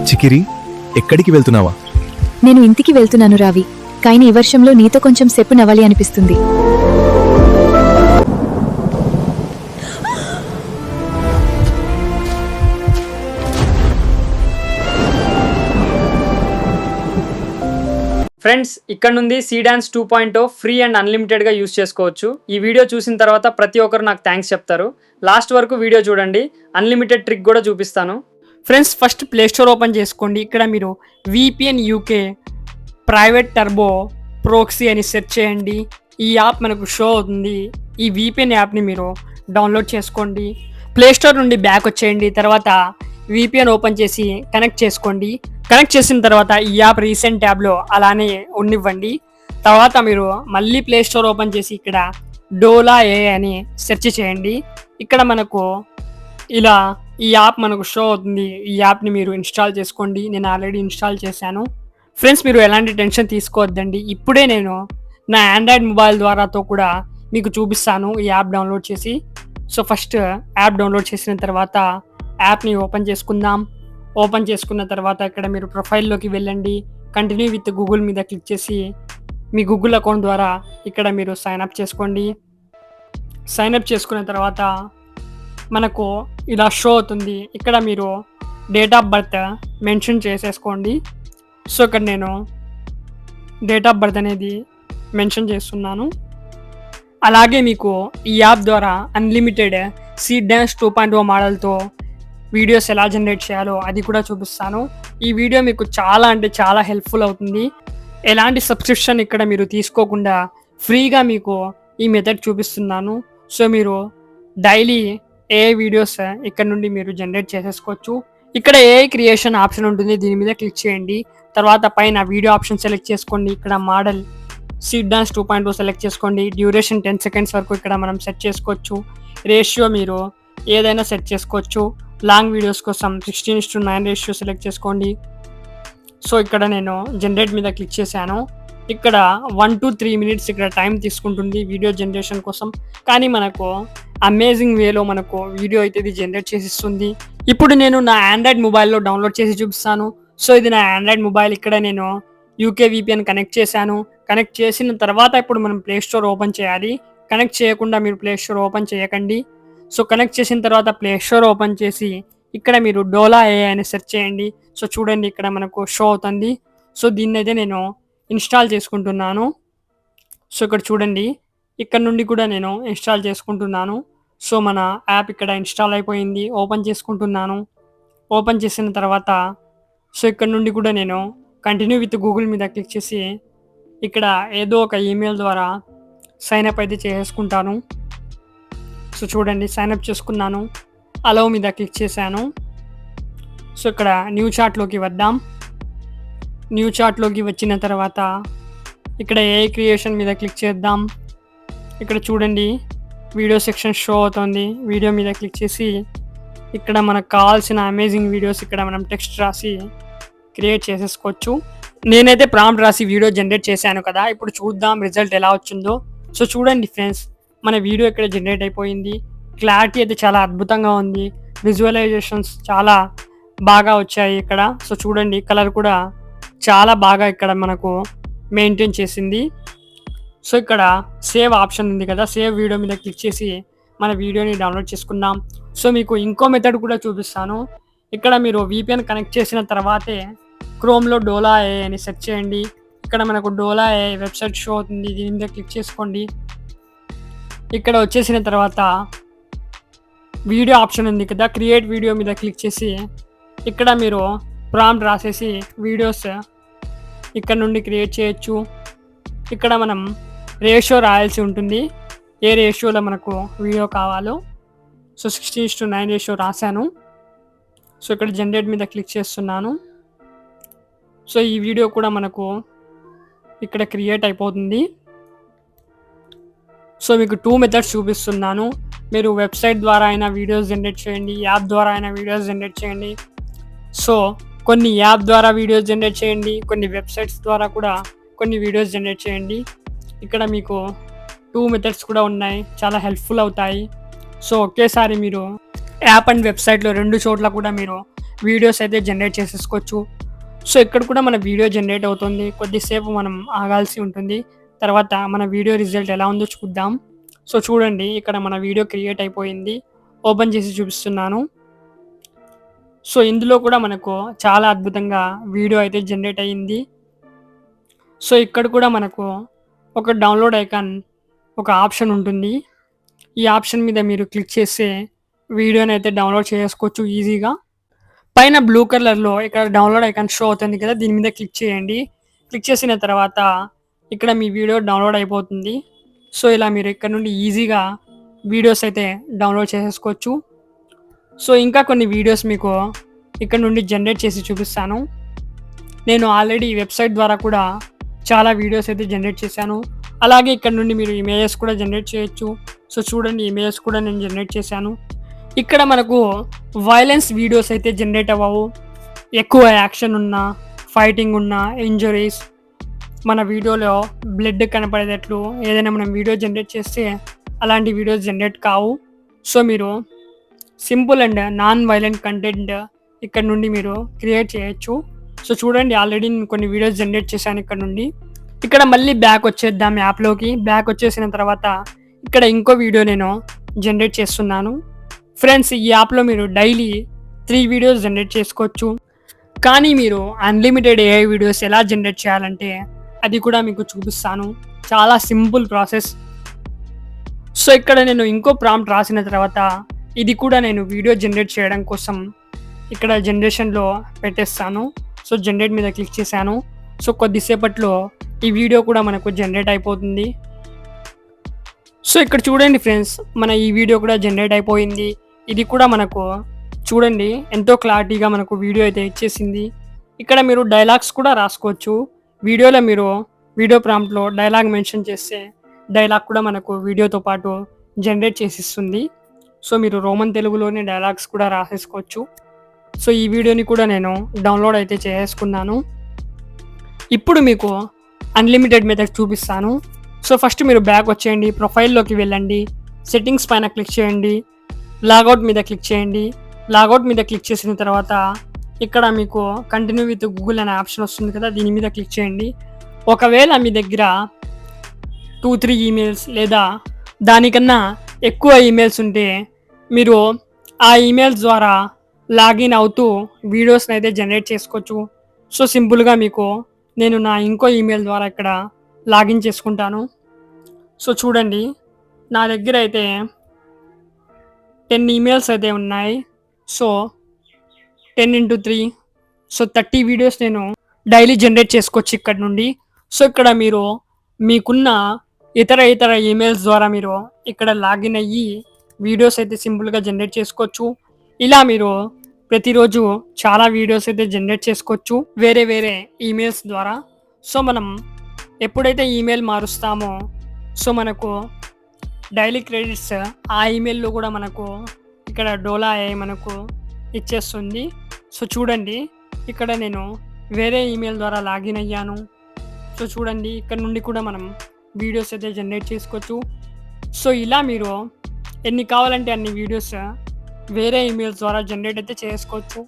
చికిరి, ఎక్కడికి వెళ్తున్నావా? నేను ఇంటికి వెళ్తున్నాను రావి, కాని ఈ వర్షంలో నీతో కొంచెం సేపు నవ్వాలి అనిపిస్తుంది. ఫ్రెండ్స్, ఇక్కడ నుండి సీడాన్స్ 2.0 ఫ్రీ అండ్ అన్లిమిటెడ్గా యూస్ చేసుకోవచ్చు. ఈ వీడియో చూసిన తర్వాత ప్రతి ఒక్కరు నాకు థ్యాంక్స్ చెప్తారు. లాస్ట్ వరకు వీడియో చూడండి, అన్లిమిటెడ్ ట్రిక్ కూడా చూపిస్తాను. Friends, first play store open చేసుకోండి. ఇక్కడ మీరు VPN UK ప్రైవేట్ టర్బో ప్రోక్సీ అని సెర్చ్ చేయండి. ఈ యాప్ మనకు షో అవుతుంది. ఈ VPN యాప్ని మీరు డౌన్లోడ్ చేసుకోండి. ప్లే స్టోర్ నుండి బ్యాక్ వచ్చేయండి. తర్వాత VPN ఓపెన్ చేసి కనెక్ట్ చేసుకోండి. కనెక్ట్ చేసిన తర్వాత ఈ యాప్ రీసెంట్ ట్యాబ్లో అలానే ఉండివ్వండి. తర్వాత మీరు మళ్ళీ ప్లే స్టోర్ ఓపెన్ చేసి ఇక్కడ డోలా ఏ అని సెర్చ్ చేయండి. ఇక్కడ మనకు ఇలా ఈ యాప్ మనకు షో అవుతుంది. ఈ యాప్ని మీరు ఇన్స్టాల్ చేసుకోండి. నేను ఆల్రెడీ ఇన్స్టాల్ చేశాను. ఫ్రెండ్స్, మీరు ఎలాంటి టెన్షన్ తీసుకోవద్దండి. ఇప్పుడే నేను నా ఆండ్రాయిడ్ మొబైల్ ద్వారాతో కూడా మీకు చూపిస్తాను ఈ యాప్ డౌన్లోడ్ చేసి. సో ఫస్ట్ యాప్ డౌన్లోడ్ చేసిన తర్వాత యాప్ని ఓపెన్ చేసుకుందాం. ఓపెన్ చేసుకున్న తర్వాత ఇక్కడ మీరు ప్రొఫైల్లోకి వెళ్ళండి. కంటిన్యూ విత్ గూగుల్ మీద క్లిక్ చేసి మీ గూగుల్ అకౌంట్ ద్వారా ఇక్కడ మీరు సైన్అప్ చేసుకోండి. సైన్అప్ చేసుకున్న తర్వాత మనకు ఇలా షో అవుతుంది. ఇక్కడ మీరు డేట్ ఆఫ్ బర్త్ మెన్షన్ చేసేసుకోండి. సో ఇక్కడ నేను డేట్ ఆఫ్ బర్త్ అనేది మెన్షన్ చేస్తున్నాను. అలాగే మీకు ఈ యాప్ ద్వారా అన్లిమిటెడ్ సీడాన్స్ 2.0 మోడల్తో వీడియోస్ ఎలా జనరేట్ చేయాలో అది కూడా చూపిస్తాను. ఈ వీడియో మీకు చాలా అంటే చాలా హెల్ప్ఫుల్ అవుతుంది. ఎలాంటి సబ్స్క్రిప్షన్ ఇక్కడ మీరు తీసుకోకుండా ఫ్రీగా మీకు ఈ మెథడ్ చూపిస్తున్నాను. సో మీరు డైలీ ఏ వీడియోస్ ఇక్కడ నుండి మీరు జనరేట్ చేసేసుకోవచ్చు. ఇక్కడ ఏ క్రియేషన్ ఆప్షన్ ఉంటుంది, దీని మీద క్లిక్ చేయండి. తర్వాత పైన వీడియో ఆప్షన్ సెలెక్ట్ చేసుకోండి. ఇక్కడ మోడల్ సీడాన్స్ 2.0 సెలెక్ట్ చేసుకోండి. డ్యూరేషన్ 10 సెకండ్స్ వరకు ఇక్కడ మనం సెట్ చేసుకోవచ్చు. రేషియో మీరు ఏదైనా సెట్ చేసుకోవచ్చు. లాంగ్ వీడియోస్ కోసం 16:9 రేషియో సెలెక్ట్ చేసుకోండి. సో ఇక్కడ నేను జనరేట్ మీద క్లిక్ చేశాను. ఇక్కడ 1 to 3 minutes ఇక్కడ టైం తీసుకుంటుంది వీడియో జనరేషన్ కోసం. కానీ మనకు అమేజింగ్ వేలో మనకు వీడియో అయితే ఇది జనరేట్ చేసిస్తుంది. ఇప్పుడు నేను నా ఆండ్రాయిడ్ మొబైల్లో డౌన్లోడ్ చేసి చూపిస్తాను. సో ఇది నా ఆండ్రాయిడ్ మొబైల్. ఇక్కడ నేను UK VPN కనెక్ట్ చేశాను. కనెక్ట్ చేసిన తర్వాత ఇప్పుడు మనం ప్లే స్టోర్ ఓపెన్ చేయాలి. కనెక్ట్ చేయకుండా మీరు ప్లే స్టోర్ ఓపెన్ చేయకండి. సో కనెక్ట్ చేసిన తర్వాత ప్లే స్టోర్ ఓపెన్ చేసి ఇక్కడ మీరు డోలా ఏ అని సెర్చ్ చేయండి. సో చూడండి, ఇక్కడ మనకు షో అవుతుంది. సో దీన్ని అయితే నేను ఇన్స్టాల్ చేసుకుంటున్నాను. సో ఇక్కడ చూడండి, ఇక్కడ నుండి కూడా నేను ఇన్స్టాల్ చేసుకుంటున్నాను. సో మన యాప్ ఇక్కడ ఇన్స్టాల్ అయిపోయింది. ఓపెన్ చేసుకుంటున్నాను. ఓపెన్ చేసిన తర్వాత సో ఇక్కడ నుండి కూడా నేను కంటిన్యూ విత్ గూగుల్ మీద క్లిక్ చేసి ఇక్కడ ఏదో ఒక ఈమెయిల్ ద్వారా సైన్అప్ అయితే చేసుకుంటాను. సో చూడండి, సైన్అప్ చేసుకున్నాను. అలౌ మీద క్లిక్ చేశాను. సో ఇక్కడ న్యూ చార్ట్లోకి వద్దాం. న్యూ చార్ట్లోకి వచ్చిన తర్వాత ఇక్కడ ఏ క్రియేషన్ మీద క్లిక్ చేద్దాం. ఇక్కడ చూడండి, వీడియో సెక్షన్ షో అవుతుంది. వీడియో మీద క్లిక్ చేసి ఇక్కడ మనకు కావాల్సిన అమేజింగ్ వీడియోస్ ఇక్కడ మనం టెక్స్ట్ రాసి క్రియేట్ చేసేసుకోవచ్చు. నేనైతే ప్రాంప్ట్ రాసి వీడియో జనరేట్ చేశాను కదా. ఇప్పుడు చూద్దాం రిజల్ట్ ఎలా వచ్చిందో. సో చూడండి ఫ్రెండ్స్, మన వీడియో ఇక్కడ జనరేట్ అయిపోయింది. క్లారిటీ అయితే చాలా అద్భుతంగా ఉంది. విజువలైజేషన్స్ చాలా బాగా వచ్చాయి ఇక్కడ. సో చూడండి, కలర్ కూడా చాలా బాగా ఇక్కడ మనకు మెయింటైన్ చేసింది. సో ఇక్కడ సేవ్ ఆప్షన్ ఉంది కదా, సేవ్ వీడియో మీద క్లిక్ చేసి మన వీడియోని డౌన్లోడ్ చేసుకుందాం. సో మీకు ఇంకో మెథడ్ కూడా చూపిస్తాను. ఇక్కడ మీరు VPN కనెక్ట్ చేసిన తర్వాతే క్రోమ్లో డోలా ఏ అని సెర్చ్ చేయండి. ఇక్కడ మనకు డోలా ఏ వెబ్సైట్ షో అవుతుంది. దీని మీద క్లిక్ చేసుకోండి. ఇక్కడ వచ్చేసిన తర్వాత వీడియో ఆప్షన్ ఉంది కదా, క్రియేట్ వీడియో మీద క్లిక్ చేసి ఇక్కడ మీరు ప్రాంప్ట్ రాసేసి వీడియోస్ ఇక్కడ నుండి క్రియేట్ చేయొచ్చు. ఇక్కడ మనం రేషియో రాయాల్సి ఉంటుంది, ఏ రేషియోలో మనకు వీడియో కావాలో. సో 16:9 రేషియో రాశాను. సో ఇక్కడ జనరేట్ మీద క్లిక్ చేస్తున్నాను. సో ఈ వీడియో కూడా మనకు ఇక్కడ క్రియేట్ అయిపోతుంది. సో మీకు 2 మెథడ్స్ చూపిస్తున్నాను. మీరు వెబ్సైట్ ద్వారా అయినా వీడియోస్ జనరేట్ చేయండి, యాప్ ద్వారా అయినా వీడియోస్ జనరేట్ చేయండి. సో కొన్ని యాప్ ద్వారా వీడియోస్ జనరేట్ చేయండి, కొన్ని వెబ్సైట్స్ ద్వారా కూడా కొన్ని వీడియోస్ జనరేట్ చేయండి. ఇక్కడ మీకు 2 మెథడ్స్ కూడా ఉన్నాయి, చాలా హెల్ప్ఫుల్ అవుతాయి. సో ఒకేసారి మీరు యాప్ అండ్ వెబ్సైట్లో 2 చోట్ల కూడా మీరు వీడియోస్ అయితే జనరేట్ చేసేసుకోవచ్చు. సో ఇక్కడ కూడా మన వీడియో జనరేట్ అవుతుంది. కొద్దిసేపు మనం ఆగాల్సి ఉంటుంది. తర్వాత మన వీడియో రిజల్ట్ ఎలా ఉందో చూద్దాం. సో చూడండి, ఇక్కడ మన వీడియో క్రియేట్ అయిపోయింది. ఓపెన్ చేసి చూపిస్తున్నాను. సో ఇందులో కూడా మనకు చాలా అద్భుతంగా వీడియో అయితే జనరేట్ అయ్యింది. సో ఇక్కడ కూడా మనకు ఒక డౌన్లోడ్ ఐకాన్ ఒక ఆప్షన్ ఉంటుంది. ఈ ఆప్షన్ మీద మీరు క్లిక్ చేస్తే వీడియోని అయితే డౌన్లోడ్ చేసుకోవచ్చు ఈజీగా. పైన బ్లూ కలర్లో ఇక్కడ డౌన్లోడ్ ఐకాన్ షో అవుతుంది కదా, దీని మీద క్లిక్ చేయండి. క్లిక్ చేసిన తర్వాత ఇక్కడ మీ వీడియో డౌన్లోడ్ అయిపోతుంది. సో ఇలా మీరు ఇక్కడ నుండి ఈజీగా వీడియోస్ అయితే డౌన్లోడ్ చేసేసుకోవచ్చు. సో ఇంకా కొన్ని వీడియోస్ మీకు ఇక్కడ నుండి జనరేట్ చేసి చూపిస్తాను. నేను ఆల్రెడీ వెబ్సైట్ ద్వారా కూడా చాలా వీడియోస్ అయితే జనరేట్ చేశాను. అలాగే ఇక్కడ నుండి మీరు ఇమేజెస్ కూడా జనరేట్ చేయొచ్చు. సో చూడండి, ఇమేజెస్ కూడా నేను జనరేట్ చేశాను. ఇక్కడ మనకు వైలెన్స్ వీడియోస్ అయితే జనరేట్ అవ్వవు. ఎక్కువ యాక్షన్ ఉన్న, ఫైటింగ్ ఉన్న, ఇంజరీస్, మన వీడియోలో బ్లడ్ కనపడేటట్లు ఏదైనా మనం వీడియో జనరేట్ చేస్తే అలాంటి వీడియోస్ జనరేట్ కావు. సో మీరు simple and non violent content ఇక్కడ నుండి మీరు క్రియేట్ చేయొచ్చు. సో చూడండి, ఆల్రెడీ నేను కొన్ని వీడియోస్ జనరేట్ చేశాను ఇక్కడ నుండి. ఇక్కడ మళ్ళీ బ్యాక్ వచ్చేద్దాం యాప్లోకి. బ్యాక్ వచ్చేసిన తర్వాత ఇక్కడ ఇంకో వీడియో నేను జనరేట్ చేస్తున్నాను. ఫ్రెండ్స్, ఈ యాప్లో మీరు డైలీ 3 వీడియోస్ జనరేట్ చేసుకోవచ్చు. కానీ మీరు అన్లిమిటెడ్ AI వీడియోస్ ఎలా జనరేట్ చేయాలంటే అది కూడా మీకు చూపిస్తాను. చాలా సింపుల్ ప్రాసెస్. సో ఇక్కడ నేను ఇంకో ప్రాంప్ట్ రాసిన తర్వాత ఇది కూడా నేను వీడియో జనరేట్ చేయడం కోసం ఇక్కడ జనరేషన్లో పెట్టేస్తాను. సో జనరేట్ మీద క్లిక్ చేశాను. సో కొద్దిసేపట్లో ఈ వీడియో కూడా మనకు జనరేట్ అయిపోతుంది. సో ఇక్కడ చూడండి ఫ్రెండ్స్, మన ఈ వీడియో కూడా జనరేట్ అయిపోయింది. ఇది కూడా మనకు చూడండి ఎంతో క్లారిటీగా మనకు వీడియో అయితే ఇచ్చేసింది. ఇక్కడ మీరు డైలాగ్స్ కూడా రాసుకోవచ్చు. వీడియోలో మీరు వీడియో ప్రాంప్ట్లో డైలాగ్ మెన్షన్ చేస్తే డైలాగ్ కూడా మనకు వీడియోతో పాటు జనరేట్ చేసిస్తుంది. సో మీరు రోమన్ తెలుగులోనే డైలాగ్స్ కూడా రాసేసుకోవచ్చు. సో ఈ వీడియోని కూడా నేను డౌన్లోడ్ అయితే చేసుకున్నాను. ఇప్పుడు మీకు అన్లిమిటెడ్ మెథడ్ చూపిస్తాను. సో ఫస్ట్ మీరు బ్యాక్ వచ్చేయండి, ప్రొఫైల్లోకి వెళ్ళండి, సెట్టింగ్స్ పైన క్లిక్ చేయండి, లాగౌట్ మీద క్లిక్ చేయండి. లాగౌట్ మీద క్లిక్ చేసిన తర్వాత ఇక్కడ మీకు కంటిన్యూ విత్ గూగుల్ అనే ఆప్షన్ వస్తుంది కదా, దీని మీద క్లిక్ చేయండి. ఒకవేళ మీ దగ్గర 2-3 ఈమెయిల్స్ లేదా దానికన్నా ఎక్కువ ఈమెయిల్స్ ఉంటే మీరు ఆ ఈమెయిల్స్ ద్వారా లాగిన్ అవుతూ వీడియోస్ని అయితే జనరేట్ చేసుకోవచ్చు. సో సింపుల్గా మీకు నేను నా ఇంకో ఈమెయిల్ ద్వారా ఇక్కడ లాగిన్ చేసుకుంటాను. సో చూడండి, నా దగ్గర అయితే 10 ఈమెయిల్స్ అయితే ఉన్నాయి. సో 10x3, సో 30 వీడియోస్ నేను డైలీ జనరేట్ చేసుకోవచ్చు ఇక్కడ నుండి. సో ఇక్కడ మీరు మీకున్న ఇతర ఈమెయిల్స్ ద్వారా మీరు ఇక్కడ లాగిన్ అయ్యి వీడియోస్ అయితే సింపుల్గా జనరేట్ చేసుకోవచ్చు. ఇలా మీరు ప్రతిరోజు చాలా వీడియోస్ అయితే జనరేట్ చేసుకోవచ్చు వేరే ఈమెయిల్స్ ద్వారా. సో మనం ఎప్పుడైతే ఈమెయిల్ మారుస్తామో సో మనకు డైలీ క్రెడిట్స్ ఆ ఈమెయిల్లో కూడా మనకు ఇక్కడ డోలా AI మనకు ఇచ్చేస్తుంది. సో చూడండి, ఇక్కడ నేను వేరే ఈమెయిల్ ద్వారా లాగిన్ అయ్యాను. సో చూడండి, ఇక్కడ నుండి కూడా మనం వీడియోస్ అయితే జనరేట్ చేసుకోవచ్చు. సో ఇలా మీరు ఎన్ని కావాలంటే అన్ని వీడియోస్ వేరే ఈమెయిల్స్ ద్వారా జనరేట్ అయితే చేసుకోవచ్చు.